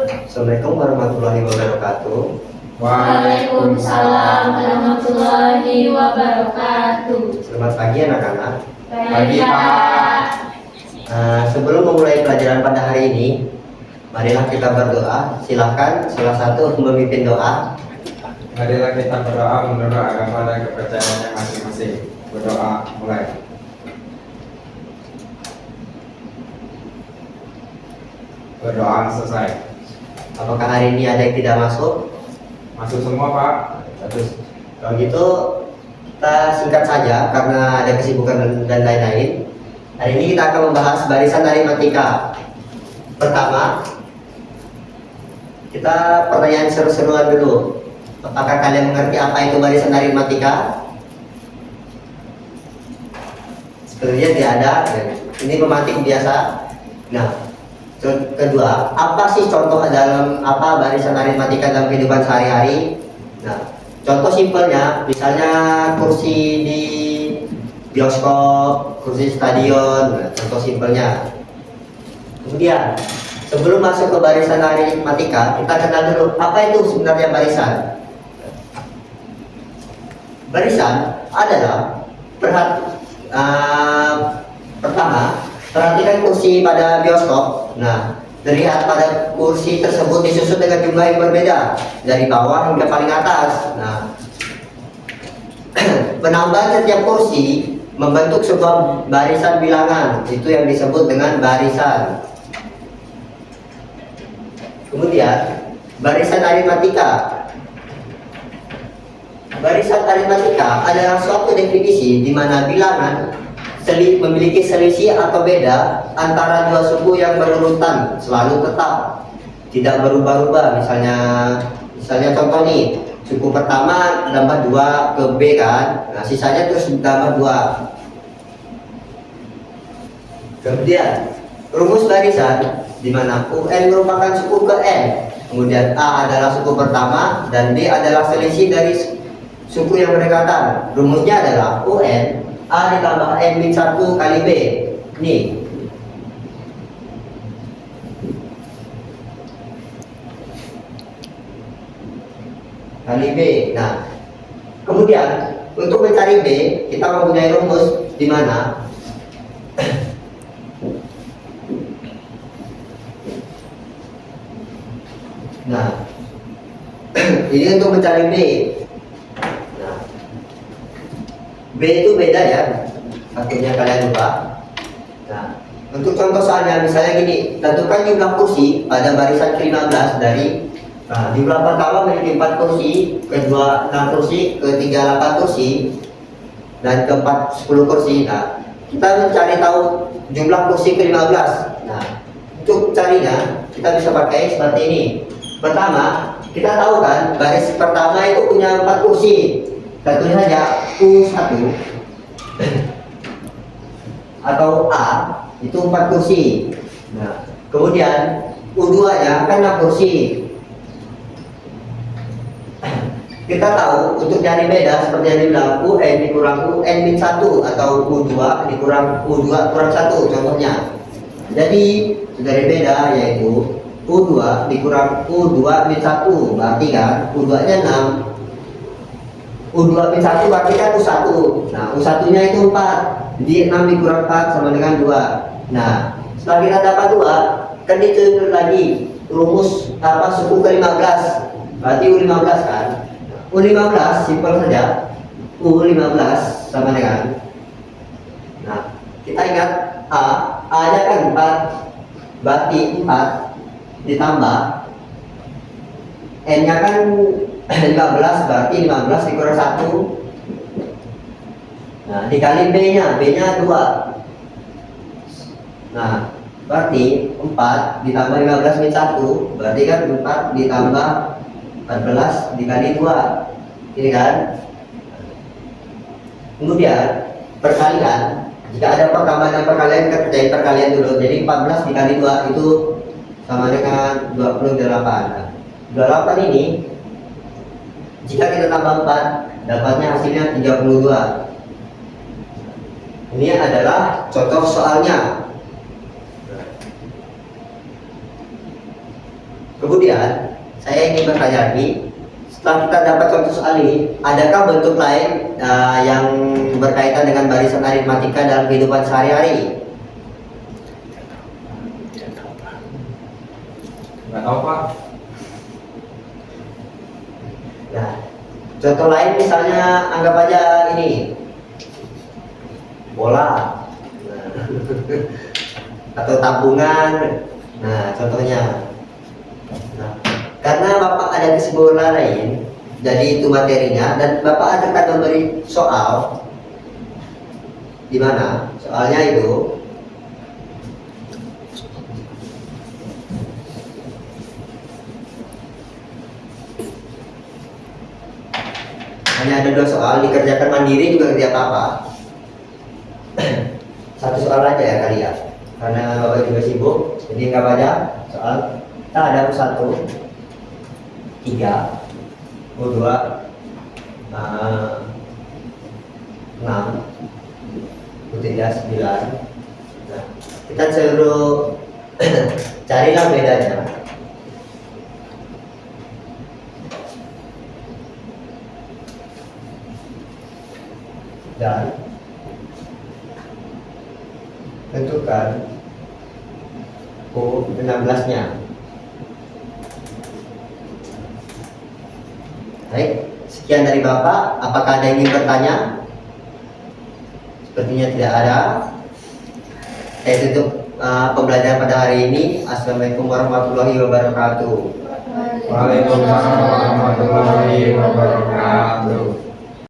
Assalamualaikum warahmatullahi wabarakatuh. Waalaikumsalam warahmatullahi wabarakatuh. Selamat pagi anak-anak. Pagi, Pak. Sebelum memulai pelajaran pada hari ini, marilah kita berdoa. Silakan salah satu memimpin doa. Marilah kita berdoa menurut agama dan kepercayaannya masing-masing. Berdoa mulai. Berdoa selesai. Apakah hari ini ada yang tidak masuk? Masuk semua, Pak. Bagus. Kalau gitu kita singkat saja karena ada kesibukan dan lain-lain. Hari ini kita akan membahas barisan aritmatika. Pertama, kita pertanyaan seru-seruan dulu. Apakah kalian mengerti apa itu barisan aritmatika? Sebenarnya tidak ada. Ini pemantik biasa. Nah, kedua, apa sih contoh dalam apa barisan aritmatika dalam kehidupan sehari-hari? Nah, contoh simpelnya, misalnya kursi di bioskop, kursi stadion, nah, contoh simpelnya. Kemudian, sebelum masuk ke barisan aritmatika, kita kenal dulu apa itu sebenarnya barisan. Barisan adalah pertama, perhatikan kursi pada bioskop. Nah, terlihat pada kursi tersebut disusun dengan jumlah yang berbeda dari bawah hingga paling atas. Nah, penambahan setiap kursi membentuk sebuah barisan bilangan. Itu yang disebut dengan barisan. Kemudian, barisan aritmatika. Barisan aritmatika adalah suatu definisi di mana bilangan memiliki selisih atau beda antara dua suku yang berurutan, selalu tetap, tidak berubah-ubah. Misalnya contoh nih, suku pertama tambah 2 ke B kan, nah sisanya terus tambah 2. Kemudian rumus barisan di mana UN merupakan suku ke N, kemudian A adalah suku pertama dan B adalah selisih dari suku yang berdekatan. Rumusnya adalah UN A ditambah N-1 kali B. Nih. Kali B. Nah, kemudian untuk mencari B, kita mempunyai rumus di mana nah, ini untuk mencari B. B itu beda ya, takutnya kalian lupa. Nah, untuk contoh soalnya misalnya gini, tentukan jumlah kursi pada barisan ke-15 dari jumlah pertama memiliki 4 kursi, kedua 6 kursi, ketiga 8 kursi, dan keempat 10 kursi. Nah, kita mencari tahu jumlah kursi ke-15. Nah, untuk carinya kita bisa pakai seperti ini. Pertama, kita tahu kan baris pertama itu punya 4 kursi. Kita tulis saja U1 atau A itu 4 kursi. Nah, kemudian U2 nya kan 6 kursi. Kita tahu untuk cari beda seperti yang dibilang UN dikurang UN-1 atau U2 dikurang U2 kurang 1 contohnya. Jadi dari beda yaitu U2 dikurang U2-1 berarti kan U2 nya 6, U2-1 berarti kan U1. Nah, U1 nya itu 4. Jadi 6 dikurang 4 sama dengan 2. Nah, setelah kita dapat 2, kan itu lagi rumus suku ke-15. Berarti U15 kan. U15 simpel saja. U15 sama dengan, nah, kita ingat A nya kan 4. Berarti 4 ditambah N nya kan 15, berarti 15 dikurang 1. Nah, dikali B nya 2. Nah, berarti 4 ditambah 15 min 1, berarti kan 4 ditambah 14 dikali 2. Ini kan. Kemudian perkalian, jika ada pertambahan dan perkalian, kita kerjain perkalian dulu. Jadi 14 dikali 2 itu sama dengan 28. 28 ini jika kita tambah 4, dapatnya hasilnya 32. Ini adalah contoh soalnya. Kemudian saya ingin bertanya lagi, setelah kita dapat contoh soal ini, adakah bentuk lain yang berkaitan dengan barisan aritmatika dalam kehidupan sehari-hari? Nggak tahu Pak. Nah, contoh lain misalnya anggap aja ini bola, nah, atau tabungan. Nah, contohnya. Nah, karena Bapak ada kesimpulan lain, jadi itu materinya, dan Bapak akan memberi soal, di mana soalnya itu hanya ada 2 soal, dikerjakan mandiri juga tidak apa-apa. Satu soal aja ya kali ya, karena Bapak juga sibuk, jadi nggak banyak soal. Kita ada 1, 3, 2, 6, 3, 9. Nah, kita suruh carilah bedanya. Dan tentukan U16-nya. Baik, sekian dari Bapak. Apakah ada yang ingin bertanya? Sepertinya tidak ada. Saya tutup pembelajaran pada hari ini. Assalamualaikum warahmatullahi wabarakatuh. Waalaikumsalam warahmatullahi wabarakatuh.